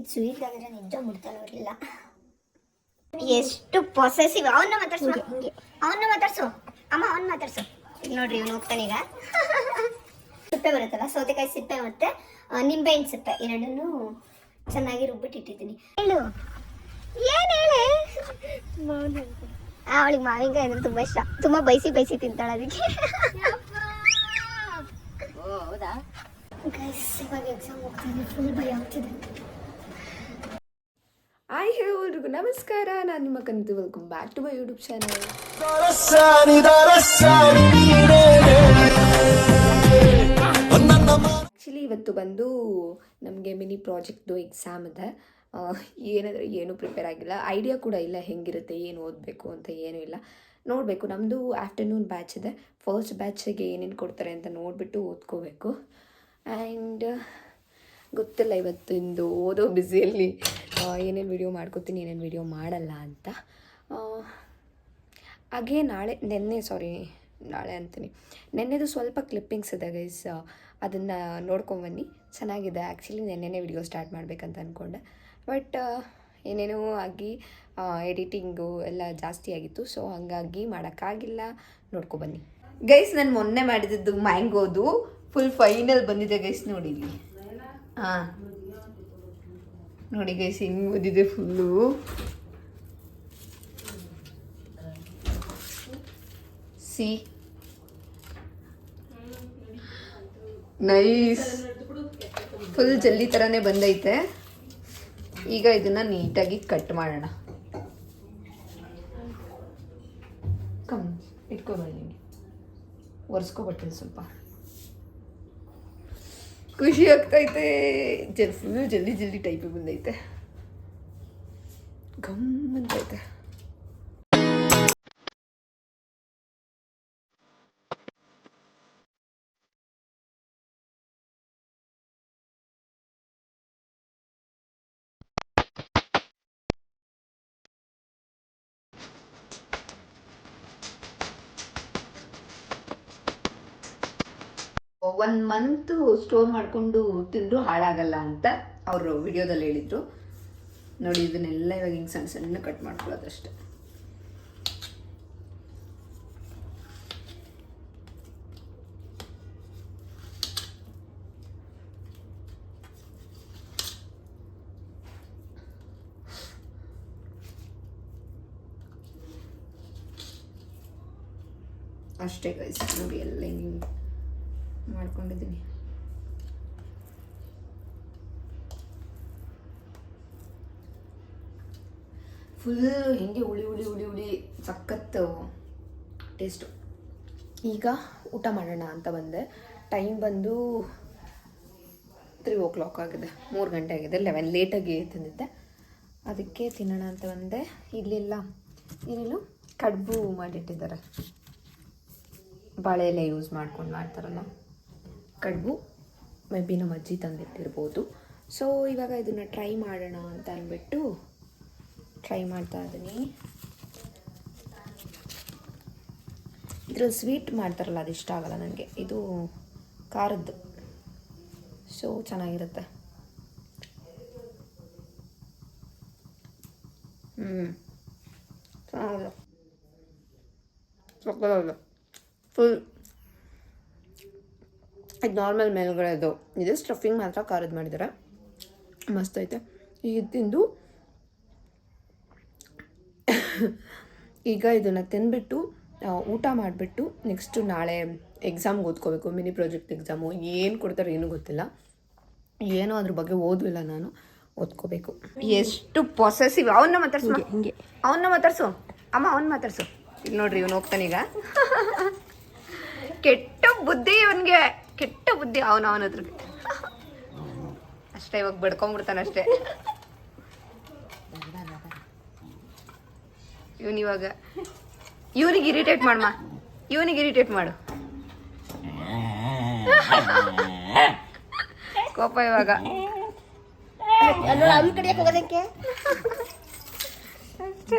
ಇದು ಸ್ವೀಟ್ ಆಗಿದ್ರೆ ನಿಜ ಮುಡ್ತಾನೆ ಇರಲಿಲ್ಲ. ಎಷ್ಟು ಪೊಸೆಸಿವ್. ಅವನ್ನ ಮಾತಾಡ್ಸು ಅಮ್ಮ, ಅವನ್ನ ಮಾತಾಡ್ಸು. ಈಗ ನೋಡ್ರಿ ಇವನು ಹೋಗ್ತಾನೆ. ಈಗ ಸಿಪ್ಪೆ ಬರುತ್ತಲ್ಲ, ಸೌತೆಕಾಯಿ ಸಿಪ್ಪೆ ಮತ್ತೆ ನಿಂಬೆಹಣ್ಣು ಸಿಪ್ಪೆ ಎರಡನ್ನೂ ಚೆನ್ನಾಗಿ ರುಬ್ಬಿಟ್ಟಿಟ್ಟಿದ್ದೀನಿ. ಹೇಳು, ಏನು ಹೇಳೆ. ಅವಳಿಗೆ ಮಾವಿನಕಾಯಿ ಅಂದ್ರೆ ತುಂಬಾ ಇಷ್ಟ. ತುಂಬಾ ಬೈಸಿ ತಿಂತಾಳೆ ಅದಕ್ಕೆ. ಹೌದಾ ಗೈಸ್, ಇವಾಗ ಎಕ್ಸಾಮ್ ಹೋಗ್ತೀನಿ. ಫುಲ್ ಭಯ ಆಗ್ತಿದೆ. ಹಾಯ್ ಹಲೋ ಎಲ್ರಿಗೂ ನಮಸ್ಕಾರ. ನಾನು ನಿಮ್ಮ ಕಂತು. Welcome back to my YouTube channel. Actually ಇವತ್ತು ಬಂದು ನಮಗೆ ಮಿನಿ ಪ್ರಾಜೆಕ್ಟ್ದು ಎಕ್ಸಾಮ್ ಇದೆ. ಏನಂದರೆ ಏನೂ ಪ್ರಿಪೇರ್ ಆಗಿಲ್ಲ, ಐಡಿಯಾ ಕೂಡ ಇಲ್ಲ ಹೆಂಗಿರುತ್ತೆ, ಏನು ಓದಬೇಕು ಅಂತ ಏನೂ ಇಲ್ಲ. ನೋಡಬೇಕು. ನಮ್ಮದು ಆಫ್ಟರ್ನೂನ್ ಬ್ಯಾಚ್ ಇದೆ. ಫಸ್ಟ್ ಬ್ಯಾಚಿಗೆ ಏನೇನು ಕೊಡ್ತಾರೆ ಅಂತ ನೋಡಿಬಿಟ್ಟು ಓದ್ಕೋಬೇಕು. ಆ್ಯಂಡ್ ಗೊತ್ತಿಲ್ಲ ಇವತ್ತಿಂದು ಓದೋ ಬ್ಯುಸಿಯಲ್ಲಿ ಏನೇನು ವಿಡಿಯೋ ಮಾಡ್ಕೋತೀನಿ, ಏನೇನು ವಿಡಿಯೋ ಮಾಡಲ್ಲ ಅಂತ. ಹಾಗೆ ನಾಳೆ ಅಂತೀನಿ, ನೆನ್ನೆದು ಸ್ವಲ್ಪ ಕ್ಲಿಪ್ಪಿಂಗ್ಸ್ ಇದೆ ಗೈಸ್, ಅದನ್ನು ನೋಡ್ಕೊಂಬನ್ನಿ. ಚೆನ್ನಾಗಿದೆ. ಆ್ಯಕ್ಚುಲಿ ನೆನ್ನೆನೇ ವಿಡಿಯೋ ಸ್ಟಾರ್ಟ್ ಮಾಡಬೇಕಂತ ಅಂದ್ಕೊಂಡೆ, ಬಟ್ ಏನೇನೋ ಆಗಿ ಎಡಿಟಿಂಗು ಎಲ್ಲ ಜಾಸ್ತಿ ಆಗಿತ್ತು. ಸೊ ಹಾಗಾಗಿ ಮಾಡೋಕ್ಕಾಗಿಲ್ಲ. ನೋಡ್ಕೊಬನ್ನಿ ಗೈಸ್. ನಾನು ಮೊನ್ನೆ ಮಾಡಿದ್ದು ಮ್ಯಾಂಗೋದು ಫುಲ್ ಫೈನಲ್ ಬಂದಿದೆ ಗೈಸ್. ನೋಡಿ ಹಾಂ, ನೋಡಿ ಗೈಸ್ ಹಿಂಗೆ ಬಂದಿದೆ ಫುಲ್ಲು. ಸಿ ನೈಸ್, ಫುಲ್ ಜಲ್ಲಿ ಥರನೇ ಬಂದೈತೆ. ಈಗ ಇದನ್ನು ನೀಟಾಗಿ ಕಟ್ ಮಾಡೋಣ. ಇಟ್ಕೊಬೇಡಿ, ನಿಮಗೆ ಒರೆಸ್ಕೊಬಟ್ಟೆ ಸ್ವಲ್ಪ. ಖುಷಿ ಆಗ್ತೈತೆ. ಫುಲ್ ಜಲ್ದಿ ಟೈಪಿಗೆ ಬಂದೈತೆ. ಗಮ್ ಅಂತೈತೆ. ಒನ್ ಮಂತು ಸ್ಟೋರ್ ಮಾಡಿಕೊಂಡು ತಿಂದರೂ ಹಾಳಾಗಲ್ಲ ಅಂತ ಅವರು ವಿಡಿಯೋದಲ್ಲಿ ಹೇಳಿದರು. ನೋಡಿ ಇದನ್ನೆಲ್ಲ ಇವಾಗ ಹಿಂಗೆ ಸಣ್ಣ ಸಣ್ಣ ಕಟ್ ಮಾಡ್ಕೊಳ್ಳೋದಷ್ಟೆ. ಅಷ್ಟೇ ಗೈಸ್. ನೋಡಿ ಎಲ್ಲ ಹಿಂಗೆ ಮಾಡ್ಕೊಂಡಿದ್ದೀನಿ. ಫುಲ್ ಹಿಂಗೆ ಹುಳಿ ಸಖತ್ತು ಟೇಸ್ಟು. ಈಗ ಊಟ ಮಾಡೋಣ ಅಂತ ಬಂದೆ. ಟೈಮ್ ಬಂದು 3 o'clock ಆಗಿದೆ, 3 ಗಂಟೆ ಆಗಿದೆ. 11 ಲೇಟಾಗಿ ತಿಂದಿದ್ದೆ, ಅದಕ್ಕೆ ತಿನ್ನೋಣ ಅಂತ ಬಂದೆ. ಇಲ್ಲೆಲ್ಲ ಏನೇನು ಕಡುಬು ಮಾಡಿಟ್ಟಿದ್ದಾರೆ, ಬಾಳೆ ಎಲೆ ಯೂಸ್ ಮಾಡ್ಕೊಂಡು ಮಾಡ್ತಾರಲ್ಲ ಕಡುಬು. ಮೇ ಬಿ ನಮ್ಮ ಅಜ್ಜಿ ತಂದಿಟ್ಟಿರ್ಬೋದು. ಸೊ ಇವಾಗ ಇದನ್ನು ಟ್ರೈ ಮಾಡೋಣ ಅಂತ ಅಂದ್ಬಿಟ್ಟು ಟ್ರೈ ಮಾಡ್ತಾ ಇದ್ದೀನಿ. ಇದ್ರಲ್ಲಿ ಸ್ವೀಟ್ ಮಾಡ್ತಾರಲ್ಲ, ಅದು ಇಷ್ಟ ಆಗಲ್ಲ ನನಗೆ. ಇದು ಖಾರದ್ದು, ಸೊ ಚೆನ್ನಾಗಿರುತ್ತೆ. ಚೆನ್ನಾಗಿದೆ. ಫುಲ್ ಇದು ನಾರ್ಮಲ್ ಮೇಲ್ಗಡೆ ಇದು ಸ್ಟಫಿಂಗ್ ಮಾತ್ರ ಖಾರದ್ದು ಮಾಡಿದ್ದಾರೆ. ಮಸ್ತ್ ಐತೆ. ಈಗ ತಿಂದು ಈಗ ಇದನ್ನು ತಿಂದ್ಬಿಟ್ಟು ಊಟ ಮಾಡಿಬಿಟ್ಟು ನೆಕ್ಸ್ಟು ನಾಳೆ ಎಕ್ಸಾಮ್ಗೆ ಓದ್ಕೋಬೇಕು. ಮಿನಿ ಪ್ರಾಜೆಕ್ಟ್ ಎಕ್ಸಾಮು ಏನು ಕೊಡ್ತಾರೆ ಏನೂ ಗೊತ್ತಿಲ್ಲ. ಏನೋ ಅದ್ರ ಬಗ್ಗೆ ಓದಿಲ್ಲ ನಾನು, ಓದ್ಕೋಬೇಕು. ಎಷ್ಟು ಪೊಸೆಸಿವ್. ಅವನ್ನ ಮಾತಾಡ್ಸು, ಹಿಂಗೆ ಅವನ್ನ ಮಾತಾಡ್ಸು ಅಮ್ಮ, ಅವನ್ನ ಮಾತಾಡ್ಸು. ಈಗ ನೋಡ್ರಿ ಇವನು ಹೋಗ್ತಾನೀಗ. ಕೆಟ್ಟ ಬುದ್ಧಿ ಇವನಿಗೆ, ಕೆಟ್ಟ ಬುದ್ಧಿ. ಅವನ ಹತ್ರ ಅಷ್ಟೇ. ಇವಾಗ ಬಡ್ಕೊಂಡ್ಬಿಡ್ತಾನೆ ಅಷ್ಟೇ. ಇವನಿವಾಗ ಇವನಿಗೆ ಇರಿಟೇಟ್ ಮಾಡಮ್ಮ, ಇವನಿಗೆ ಇರಿಟೇಟ್ ಮಾಡು. ಕೋಪ ಇವಾಗ. ಅವನ ಕಡೆಗೆ ಹೋಗೋದಕ್ಕೆ ಅಷ್ಟೇ.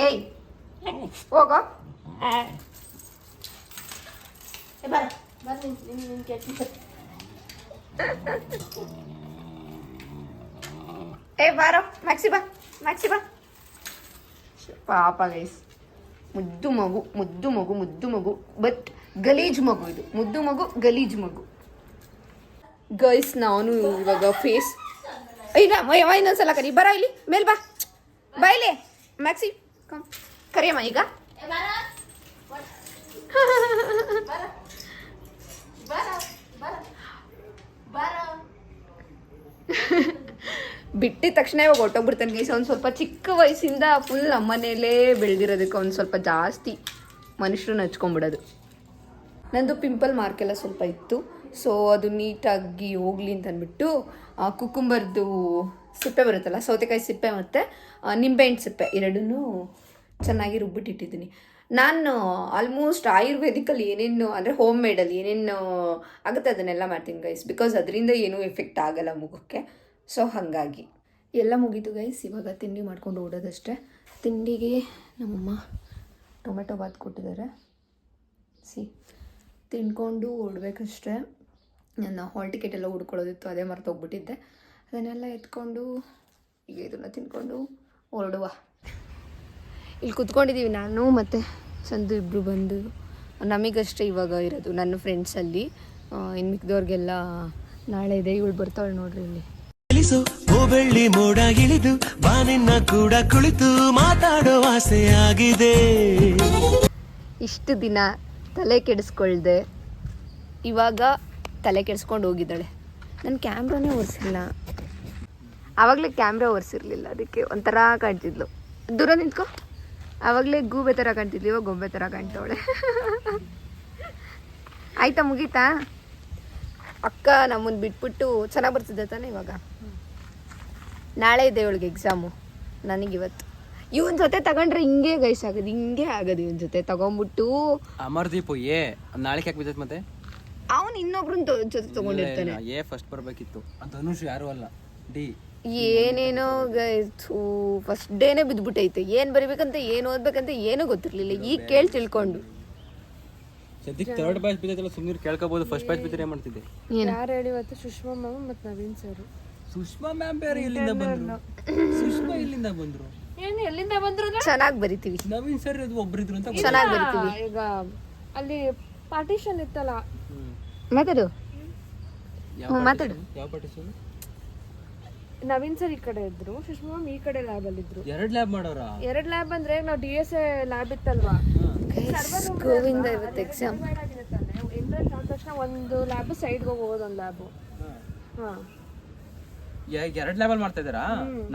ಏಯ್ ಹೋಗೋ. ಏ ಬಾರೋ ಮ್ಯಾಕ್ಸಿ ಬಾ ಮ್ಯಾಕ್ಸಿ ಬಾ. ಪಾಪ ಗೈಸ್, ಮುದ್ದು ಮಗು ಮುದ್ದು ಮಗು ಮುದ್ದು ಮಗು, ಬಟ್ ಗಲೀಜ್ ಮಗು ಇದು. ಮುದ್ದು ಮಗು ಗಲೀಜ್ ಮಗು. ಗೈಸ್ ನಾನು ಇವಾಗ ಫೇಸ್ ಇಲ್ಲ ಇನ್ನೊಂದ್ಸಲ ಕರಿ. ಬರ ಇಲ್ಲಿ ಮೇಲ್ ಬಾ, ಬಾ ಇಲ್ಲಿ ಮ್ಯಾಕ್ಸಿ ಕರಿಯಮ್ಮ ಈಗ. ಬಿಟ್ಟಿದ ತಕ್ಷಣ ಇವಾಗ ಹೊಟ್ಟೋಗ್ಬಿಡ್ತಾನೆ ಗೈಸ್. ಅವ್ನು ಸ್ವಲ್ಪ ಚಿಕ್ಕ ವಯಸ್ಸಿಂದ ಫುಲ್ ನಮ್ಮನೇಲೇ ಬೆಳೆದಿರೋದಕ್ಕೆ ಅವ್ನು ಸ್ವಲ್ಪ ಜಾಸ್ತಿ ಮನುಷ್ಯರನ್ನ ಹಚ್ಕೊಂಡ್ಬಿಡೋದು. ನಂದು ಪಿಂಪಲ್ ಮಾರ್ಕೆಲ್ಲ ಸ್ವಲ್ಪ ಇತ್ತು, ಸೊ ಅದು ನೀಟಾಗಿ ಹೋಗ್ಲಿ ಅಂತ ಅಂದ್ಬಿಟ್ಟು ಕುಕ್ಕುಂಬರ್ದು ಸಿಪ್ಪೆ ಬರುತ್ತಲ್ಲ, ಸೌತೆಕಾಯಿ ಸಿಪ್ಪೆ ಮತ್ತು ನಿಂಬೆಹಣ್ಣು ಸಿಪ್ಪೆ ಎರಡನ್ನೂ ಚೆನ್ನಾಗಿ ರುಬ್ಬಿಟ್ಟಿಟ್ಟಿದ್ದೀನಿ. ನಾನು ಆಲ್ಮೋಸ್ಟ್ ಆಯುರ್ವೇದಿಕಲ್ಲಿ ಏನೇನು ಅಂದರೆ ಹೋಮ್ ಮೇಡಲ್ಲಿ ಏನೇನು ಆಗುತ್ತೆ ಅದನ್ನೆಲ್ಲ ಮಾಡ್ತೀನಿ ಗೈಸ್, ಬಿಕಾಸ್ ಅದರಿಂದ ಏನೂ ಎಫೆಕ್ಟ್ ಆಗಲ್ಲ ಮುಖಕ್ಕೆ. ಸೊ ಹಾಗಾಗಿ ಎಲ್ಲ ಮುಗೀತು ಗೈಸ್. ಇವಾಗ ತಿಂಡಿ ಮಾಡ್ಕೊಂಡು ಓಡೋದಷ್ಟೇ. ತಿಂಡಿಗೆ ನಮ್ಮಮ್ಮ ಟೊಮೆಟೊ ಬಾತ್ ಕೊಟ್ಟಿದ್ದಾರೆ. ತಿನ್ಕೊಂಡು ಓಡಬೇಕಷ್ಟೇ. ನನ್ನ ಹಾಲ್ ಟಿಕೆಟ್ ಎಲ್ಲ ಹುಡ್ಕೊಳ್ಳೋದಿತ್ತು, ಅದೇ ಮರ್ತೋಗ್ಬಿಟ್ಟಿದ್ದೆ. ಅದನ್ನೆಲ್ಲ ಎತ್ಕೊಂಡು ಈಗ ಇದನ್ನು ತಿನ್ಕೊಂಡು ಹೊರಡುವ. ಇಲ್ಲಿ ಕುತ್ಕೊಂಡಿದ್ದೀವಿ ನಾನು ಮತ್ತು ಸಂದು ಇಬ್ಬರು ಬಂದು. ನಮಗಷ್ಟೇ ಇವಾಗ ಇರೋದು ನನ್ನ ಫ್ರೆಂಡ್ಸಲ್ಲಿ, ಇನ್ನು ಮಿಕ್ದವ್ರಿಗೆಲ್ಲ ನಾಳೆ ಇದೆ. ಇವಳು ಬರ್ತಾಳೆ ನೋಡ್ರಿ ಇಲ್ಲಿ. ಬೆಳ್ಳಿ ಮೋಡ ಇಳಿದು ಬಾನಿನ್ನ ಕೂಡ ಕುಳಿತು ಮಾತಾಡೋ ಆಸೆ ಆಗಿದೆ. ಇಷ್ಟು ದಿನ ತಲೆ ಕೆಡಿಸ್ಕೊಳ್ದೆ ಇವಾಗ ತಲೆ ಕೆಡಿಸ್ಕೊಂಡು ಹೋಗಿದ್ದಾಳೆ. ನನ್ನ ಕ್ಯಾಮ್ರಾನೇ ಒರೆಸಿಲ್ಲ. ಆವಾಗಲೇ ಕ್ಯಾಮ್ರಾ ಒರೆಸಿರ್ಲಿಲ್ಲ, ಅದಕ್ಕೆ ಒಂಥರ ಕಾಣ್ತಿದ್ಲು. ದೂರ ನಿಂತ್ಕೊ. ಆವಾಗಲೇ ಗೂಬೆ ಥರ ಕಾಣ್ತಿದ್ಲು, ಇವಾಗ ಗೊಂಬೆ ಥರ ಕಾಣ್ತಾವಳೆ. ಆಯ್ತಾ, ಮುಗೀತಾ? ಅಕ್ಕ ನಮ್ಮನ್ನು ಬಿಟ್ಬಿಟ್ಟು ಚೆನ್ನಾಗಿ ಬರ್ತಿದ್ದೆ ತಾನೆ. ಇವಾಗ ನಾಳೆ ಇದೆ ಇವಳಿಗೆ ಎಕ್ಸಾಮು, ನನಗಿವತ್ತು. ಇವನ್ ಜೊತೆ ತಗೊಂಡ್ರೆ ಹಿಂಗೆ ಗೈಸ್ ಆಗೋದು, ಹಿಂಗೆ ಆಗೋದು. ಇವನ್ ಜೊತೆ ತಗೊಂಡ್ಬಿಟ್ಟು ಅಮರ್ದೀಪ್ ಏ ನಾಳೆ ಯಾಕೆ ಬಿದ್ದೈತೆ ಮತ್ತೆ ಅವನು ಇನ್ನೊಬ್ರನ್ನ ಜೊತೆ ತಗೊಂಡಿರ್ತಾನೆ. ಏ ಫಸ್ಟ್ ಬರ್ಬೇಕಿತ್ತು. ಧನುಷ್ ಯಾರು ಅಲ್ಲ, ಡಿ. ಏನೇನೋ ಗೈಸ್, ಫಸ್ಟ್ ಡೇನೇ ಬಿದ್ದುಬಿಟ್ಟೈತೆ. ಏನು ಬರಿಬೇಕಂತ ಏನು ಓದ್ಬೇಕಂತ ಏನೂ ಗೊತ್ತಿರಲಿಲ್ಲ. ಈಗ ಕೇಳಿ ತಿಳ್ಕೊಂಡು ಸದ್ಯಕ್ಕೆ ಥರ್ಡ್ ಬ್ಯಾಚ್ ಬಿದ್ದೈತಲ್ಲ, ಸುಮ್ಮನೆ ಕೇಳ್ಕೋಬಹುದು. ಫಸ್ಟ್ ಬ್ಯಾಚ್ ಬಿದ್ದರೆ ಏನು ಮಾಡ್ತಿದ್ದೆ? ಯಾರು ಹೇಳಿ ಇವತ್ತು? ಸುಷ್ಮಾ ಮ್ಯಾಮ್ ಮತ್ತು ನವೀನ್ ಸರ್. ಸುಷ್ಮಾ ಮ್ಯಾಮ್ ಬೇರೆ ಎಲ್ಲಿಂದ ಬಂದ್ರು? ಸುಷ್ಮಾ ಎಲ್ಲಿಂದ ಬಂದ್ರು? ಏನು ಎಲ್ಲಿಂದ ಬಂದ್ರು? ಚೆನ್ನಾಗಿ ಬರಿತೀವಿ. ನವೀನ್ ಸರ್ ಅದು ಒಬ್ಬರಿದ್ರು ಅಂತ ಚೆನ್ನಾಗಿ ಬರಿತೀವಿ. ಈಗ ಅಲ್ಲಿ ಪಾರ್ಟಿಷನ್ ಇತ್ತಲ್ಲ, ಮಾತಾಡು ಮಾತಾಡು. ಯಾವ ಪಾರ್ಟಿಷನ್? ನವೀನ್ ಸರ್ ಈ ಕಡೆ ಇದ್ರು, ಸುಷ್ಮಾ ಮ್ಯಾಮ್ ಈ ಕಡೆ ಲ್ಯಾಬ್ ಅಲ್ಲಿ ಇದ್ರು. ಎರಡು ಲ್ಯಾಬ್ ಮಾಡೋರ? ಎರಡು ಲ್ಯಾಬ್ ಅಂದ್ರೆ ನಾವು DSA ಲ್ಯಾಬ್ ಇತ್ತಲ್ವಾ, ಗೋವಿಂದ ಇವತ್ತು ಎಕ್ಸಾಮ್. ಎಂಟ್ರೆನ್ಸ್ ಆದ ತಕ್ಷಣ ಒಂದು ಲ್ಯಾಬ್ ಸೈಡ್ಗೆ ಹೋಗೋದು, ಒಂದು ಲ್ಯಾಬ್. ಹಾಂ, ಎರಡು ಲ್ಯಾಬ್ ಅಲ್ಲಿ ಮಾಡ್ತಾ ಇದ್ದಾರಾ?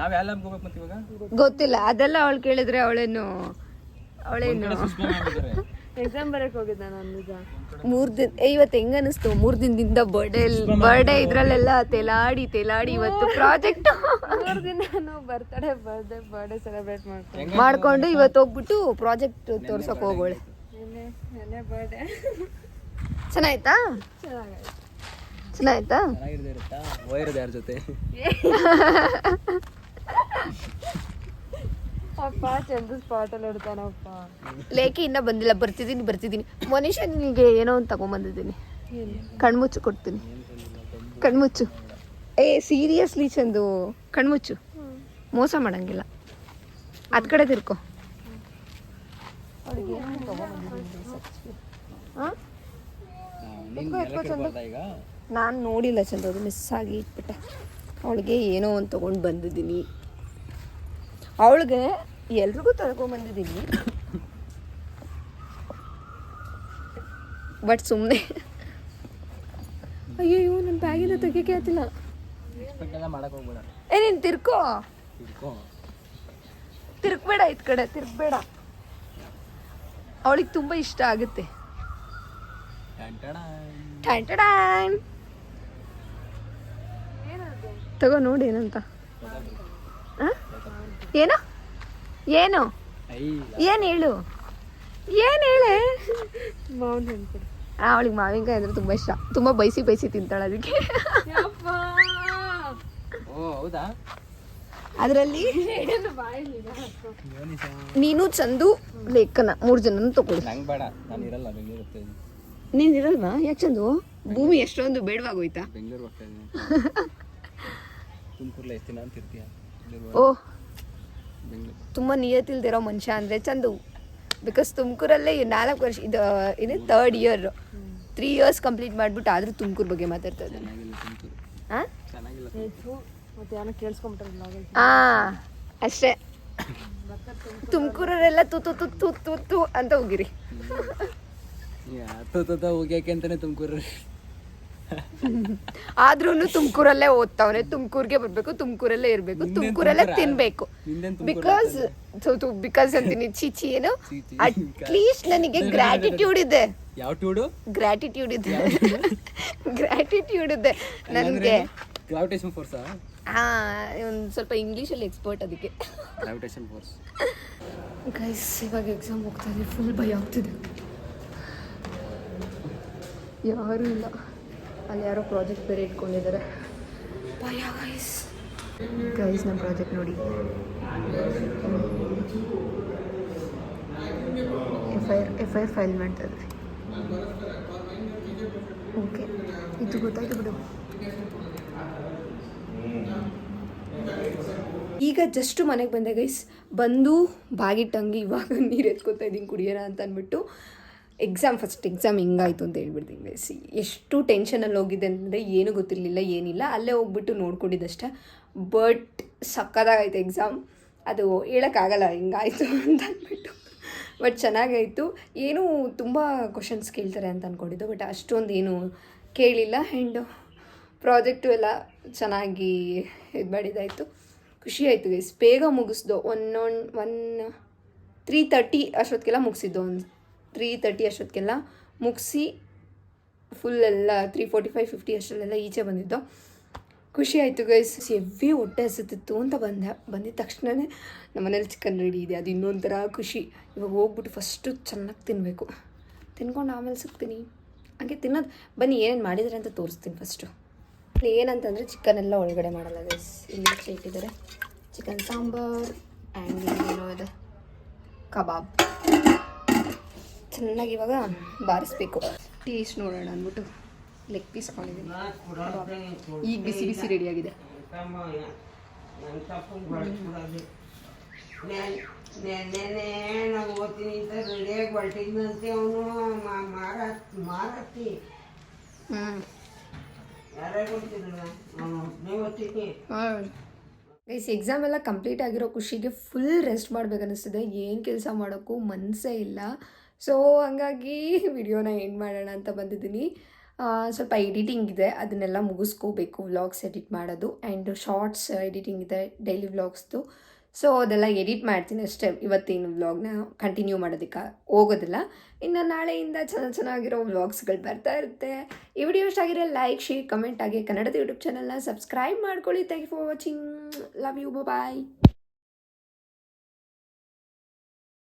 ನಾವ್ ಯಾವ ಲ್ಯಾಬ್ ಹೋಗ್ಬೇಕು ಮತ್ತೆ ಇವಾಗ? ಗೊತ್ತಿಲ್ಲ, ಅದೆಲ್ಲ ಅವಳು ಕೇಳಿದ್ರೆ ಅವಳೇನು ಸುಷ್ಮಾ ಮ್ಯಾಮ್ ಇದ್ದಾರೆ. ಎಕ್ಸಾಮ್ ಬರಕ್ ಹೋಗಿದ್ದೆ ನಾನು. ಈಗ 3 ದಿನ ಇವತ್ತು ಹೆಂಗ ಅನಿಸ್ತು? 3 ದಿನದಿಂದ ಬರ್ಡೇ ಇದ್ರಲ್ಲೆಲ್ಲ ತೇಲಾಡಿ ಇವತ್ತು ಪ್ರಾಜೆಕ್ಟ್ 3 ದಿನ ನಾನು ಬರ್ಡೇ ಸೆಲೆಬ್ರೇಟ್ ಮಾಡ್ಕೊಂಡು ಇವತ್ತು ಹೋಗ್ಬಿಟ್ಟು ಪ್ರಾಜೆಕ್ಟ್ ತೋರ್ಸಕ್ ಹೋಗೋಳೆ. ನೆನ್ನೆ ಬರ್ಡೇ ಚೆನ್ನಾಯ್ತಾ? ಚೆನ್ನಾಯ್ತಾ? ಚೆನ್ನಾಗಿರ್ದೇ ಇರುತ್ತಾ? ಹೋಗಿರೋದು ಯಾರ ಜೊತೆ? ಅಪ್ಪ ಚಂದ ಸ್ಪಾಟ್ ಅಲ್ಲಿ ಇಡ್ತಾನಪ್ಪ. ಲೇಖಿ ಇನ್ನ ಬಂದಿಲ್ಲ. ಬರ್ತಿದ್ದೀನಿ. ಮನುಷ್ಯ ನಿನಗೆ ಏನೋ ಒಂದು ತಗೊಂಬಂದಿದ್ದೀನಿ. ಕಣ್ಮುಚ್ಚು ಕೊಡ್ತೀನಿ. ಕಣ್ಮುಚ್ಚು. ಸೀರಿಯಸ್ಲಿ ಚಂದು, ಕಣ್ಮುಚ್ಚು. ಮೋಸ ಮಾಡಂಗಿಲ್ಲ. ಅದ್ ಕಡೆ ತಿರ್ಕೊ. ನಾನು ನೋಡಿಲ್ಲ ಚಂದ, ಅದು ಮಿಸ್ ಆಗಿ ಇಟ್ಬಿಟ್ಟೆ. ಅವಳಿಗೆ ಏನೋ ಒಂದು ತೊಗೊಂಡು ಬಂದಿದ್ದೀನಿ. ಅವಳಿಗೆ ಎಲ್ರಿಗೂ ತಗೊಂಬಂದಿದ್ದೀನಿ, ಬಟ್ ಸುಮ್ಮನೆ. ಅಯ್ಯೋ ನನ್ನ ಬ್ಯಾಗಿಂದ ತೆಗಿಯಕ್ಕೆ ಆಗ್ತಿಲ್ಲ. ನೀನು ತಿರ್ಕ್ಬೇಡ, ಇದ್ ಕಡೆ ತಿರ್ಕ್ಬೇಡ. ಅವಳಿಗೆ ತುಂಬ ಇಷ್ಟ ಆಗುತ್ತೆ. ತಗೋ ನೋಡಿ ಏನಂತ. ಏನು ಏನು ಏನು ಹೇಳು, ಏನು ಹೇಳೆ. ಮಾವನ್ ನೆನ್ಪಿಡು. ಅವಳಿಗೆ ಮಾವಿನಕಾಯಿ ಅಂದ್ರೆ ತುಂಬ ಇಷ್ಟ. ತುಂಬ ಬೈಸಿ ತಿಂತಾಳೆ ಅದಕ್ಕೆ. ಅದರಲ್ಲಿ ನೀನು ಚಂದು ಲೇಖನ 3 ಜನನು ತಗೊಳ್ಳಿ. ನೀನು ಇರಲ್ವಾ ಯಾಕೆ ಚಂದು ಭೂಮಿ ಎಷ್ಟೊಂದು ಬೇಡವಾಗೋಯ್ತಾ ಬೆಂಗಳೂರು ಹೋಗ್ತಾ ಇದ್ದೀನಿ ತುಮಕೂರ್ಲ ಎಷ್ಟು ದಿನ ಅಂತ ಇರ್ತೀಯ ಓ ಬೆಂಗಳೂರು ತುಂಬ ನಿಯತಿಲ್ದಿರೋ ಮನುಷ್ಯ ಅಂದರೆ ಚಂದು ಬಿಕಾಸ್ ತುಮಕೂರಲ್ಲೇ 4 ವರ್ಷ ಇದು 3rd ಇಯರ್ 3 years ಕಂಪ್ಲೀಟ್ ಮಾಡಿಬಿಟ್ಟು ಆದರೂ ತುಮಕೂರು ಬಗ್ಗೆ ಮಾತಾಡ್ತಾ ಇದ್ದಾನೆ ಚೆನ್ನಾಗಿಲ್ಲ ತುಮಕೂರು ಹಾಂ ಚೆನ್ನಾಗಿಲ್ಲ ಮತ್ತೆ ಯಾರೋ ಕೇಳಿಸ್ಕೊಂಬಿಟ್ರಲ್ಲ ಹಾಂ ಅಷ್ಟೇ ತುಮಕೂರವರೆಲ್ಲ ತು ಅಂತ ಹೋಗಿರಿ ಹೋಗ್ಯಾಕೆ ಅಂತಾನೆ ತುಮಕೂರು ಆದ್ರೂ ತುಮಕೂರಲ್ಲೇ ಓದ್ತಾವನೆ ತುಮಕೂರ್ಗೆ ಬರ್ಬೇಕು ತುಮಕೂರಲ್ಲೇ ಇರಬೇಕು ತುಮಕೂರಲ್ಲೇ ತಿನ್ಬೇಕು ಬಿಕಾಸ್ ಅಂತೀನಿ ಚೀಚಿ ಏನು ಅಟ್ಲೀಸ್ಟ್ ನನಗೆ ಗ್ರಾಟಿಟ್ಯೂಡ್ ಇದೆ ಯಾವ ಟೂಡು ಗ್ರಾಟಿಟ್ಯೂಡ್ ಇದೆ ಗ್ರಾಟಿಟ್ಯೂಡ್ ಇದೆ ನನಗೆ ಗ್ರಾವಿಟೇಷನ್ ಫೋರ್ಸಾ ಒಂದು ಸ್ವಲ್ಪ ಇಂಗ್ಲೀಷಲ್ಲಿ ಎಕ್ಸ್ಪರ್ಟ್ ಅದಕ್ಕೆ ಗ್ರಾವಿಟೇಷನ್ ಫೋರ್ಸ್ ಗೈಸ್ ಇವಾಗ ಎಕ್ಸಾಮ್ ಹೋಗ್ತಾ ಇದೆ ಫುಲ್ ಭಯ ಆಗ್ತಿದೆ ಯಾರೂ ಇಲ್ಲ ಅಲ್ಲಿ ಯಾರೋ ಪ್ರಾಜೆಕ್ಟ್ ಬೇರೆ ಇಟ್ಕೊಂಡಿದ್ದಾರೆ ಭಯ ಗೈಸ್ ನಮ್ಮ ಪ್ರಾಜೆಕ್ಟ್ ನೋಡಿ ಎಫ್ ಐ ಆರ್ ಫೈಲ್ ಮಾಡ್ತಾ ಇದ್ವಿ ಓಕೆ ಇದು ಗೊತ್ತಾಯ್ತು ಬಿಡು ಈಗ ಜಸ್ಟ್ ಮನೆಗೆ ಬಂದೆ ಗೈಸ್ ಬಂದು ಬಾಗಿಟ್ಟಂಗೆ ಇವಾಗ ನೀರು ಎತ್ಕೊತಾ ಇದ್ದೀನಿ ಕುಡಿಯೋಣ ಅಂತ ಅಂದ್ಬಿಟ್ಟು ಫಸ್ಟ್ ಎಕ್ಸಾಮ್ ಹೆಂಗಾಯಿತು ಅಂತ ಹೇಳ್ಬಿಡ್ತೀನಿ ಗೈಸ್ ಎಷ್ಟು ಟೆನ್ಷನಲ್ಲಿ ಹೋಗಿದ್ದೆ ಅಂದರೆ ಏನೂ ಗೊತ್ತಿರಲಿಲ್ಲ ಏನಿಲ್ಲ ಅಲ್ಲೇ ಹೋಗ್ಬಿಟ್ಟು ನೋಡ್ಕೊಂಡಿದ್ದಷ್ಟೇ ಬಟ್ ಸಕ್ಕತ್ತಾಗೈತೆ ಎಕ್ಸಾಮ್ ಅದು ಹೇಳೋಕ್ಕಾಗಲ್ಲ ಹಿಂಗಾಯಿತು ಅಂತ ಅಂದ್ಬಿಟ್ಟು ಬಟ್ ಚೆನ್ನಾಗಾಯಿತು ಏನೂ ತುಂಬ ಕ್ವಶನ್ಸ್ ಕೇಳ್ತಾರೆ ಅಂತ ಅಂದ್ಕೊಂಡಿದ್ದು ಬಟ್ ಅಷ್ಟೊಂದು ಏನು ಕೇಳಿಲ್ಲ ಆ್ಯಂಡ್ ಪ್ರಾಜೆಕ್ಟು ಎಲ್ಲ ಚೆನ್ನಾಗಿ ಇದು ಮಾಡಿದ್ದಾಯಿತು ಖುಷಿ ಆಯಿತು ಗೈಸ್ ಬೇಗ ಮುಗಿಸ್ದು 3:30 ಅಷ್ಟೊತ್ತಿಗೆಲ್ಲ ಮುಗಿಸಿದ್ದು 3:30 ಅಷ್ಟೊತ್ತಿಗೆಲ್ಲ ಮುಗಿಸಿ ಫುಲ್ ಎಲ್ಲ 3:45 50 ಅಷ್ಟರಲ್ಲೆಲ್ಲ ಈಚೆ ಬಂದಿದ್ದು ಖುಷಿ ಆಯಿತು ಗೈಸ್ ಹೆವಿ ಹೊಟ್ಟೆ ಹಸುತ್ತಿತ್ತು ಅಂತ ಬಂದಿದ್ದ ತಕ್ಷಣವೇ ನಮ್ಮ ಮನೇಲಿ ಚಿಕನ್ ರೆಡಿ ಇದೆ ಅದು ಇನ್ನೊಂಥರ ಖುಷಿ ಇವಾಗ ಹೋಗ್ಬಿಟ್ಟು ಫಸ್ಟು ಚೆನ್ನಾಗಿ ತಿನ್ನಬೇಕು ತಿನ್ಕೊಂಡು ಆಮೇಲೆ ಸಿಗ್ತೀನಿ ಹಾಗೆ ತಿನ್ನೋದು ಬನ್ನಿ ಏನೇನು ಮಾಡಿದ್ದಾರೆ ಅಂತ ತೋರಿಸ್ತೀನಿ ಫಸ್ಟು ಏನಂತಂದರೆ ಚಿಕನ್ ಎಲ್ಲ ಒಳಗಡೆ ಮಾಡಲ್ಲ ಗೈಸ್ ಇಲ್ಲಿ ಇಟ್ಟಿದ್ದಾರೆ ಚಿಕನ್ ಸಾಂಬಾರ್ ಆ್ಯಂಡ್ ಏನೋ ಇದೆ ಕಬಾಬ್ ಚೆನ್ನಾಗಿ ಇವಾಗ ಬಾರಿಸ್ಬೇಕು ಟೇಸ್ಟ್ ನೋಡೋಣ ಅಂದ್ಬಿಟ್ಟು ಲೆಗ್ ಪೀಸ್ ಹಾಕೊಂಡಿದ್ದೀನಿ ಈಗ ಬಿಸಿ ಬಿಸಿ ರೆಡಿಯಾಗಿದೆ ನಾವು ಓದ್ತೀನಿ ಅಂತ ರೆಡಿಯಾಗಿ ಹೊರಟಿದ್ದಂತೆ ಅವನು ಮಾರತ್ತಿ ಯಾರೇ ಗೊತ್ತಿರಲ್ಲ ಅವನು ನೀವು ಓದ್ತೀನಿ ಗೈಸ್ ಎಕ್ಸಾಮ್ ಎಲ್ಲ ಕಂಪ್ಲೀಟ್ ಆಗಿರೋ ಖುಷಿಗೆ ಫುಲ್ ರೆಸ್ಟ್ ಮಾಡ್ಬೇಕು ಅನ್ನಿಸ್ತಿದೆ ಏನು ಕೆಲಸ ಮಾಡೋಕ್ಕೂ ಮನಸ್ಸೇ ಇಲ್ಲ ಸೊ ಹಂಗಾಗಿ ವಿಡಿಯೋನ ಎಂಡ್ ಮಾಡೋಣ ಅಂತ ಬಂದಿದ್ದೀನಿ ಸ್ವಲ್ಪ ಎಡಿಟಿಂಗ್ ಇದೆ ಅದನ್ನೆಲ್ಲ ಮುಗಿಸ್ಕೋಬೇಕು ವ್ಲಾಗ್ಸ್ ಎಡಿಟ್ ಮಾಡೋದು ಆ್ಯಂಡ್ ಶಾರ್ಟ್ಸ್ ಎಡಿಟಿಂಗ್ ಇದೆ ಡೈಲಿ ವ್ಲಾಗ್ಸ್ದು ಸೊ ಅದೆಲ್ಲ ಎಡಿಟ್ ಮಾಡ್ತೀನಿ ಅಷ್ಟೇ ಇವತ್ತೇನು ವ್ಲಾಗ್ನ ಕಂಟಿನ್ಯೂ ಮಾಡೋದಕ್ಕೆ ಹೋಗೋದಿಲ್ಲ ಇನ್ನು ನಾಳೆಯಿಂದ ಚೆನ್ನಾಗಿರೋ ವ್ಲಾಗ್ಸ್ಗಳು ಬರ್ತಾ ಇರುತ್ತೆ ಈ ವಿಡಿಯೋ ಇಷ್ಟ ಆಗಿರೋ ಲೈಕ್ ಶೇರ್ ಕಮೆಂಟ್ ಆಗಿ ಕನ್ನಡದ ಯೂಟ್ಯೂಬ್ ಚಾನಲ್ನ ಸಬ್ಸ್ಕ್ರೈಬ್ ಮಾಡ್ಕೊಳ್ಳಿ thank you for watching love you bye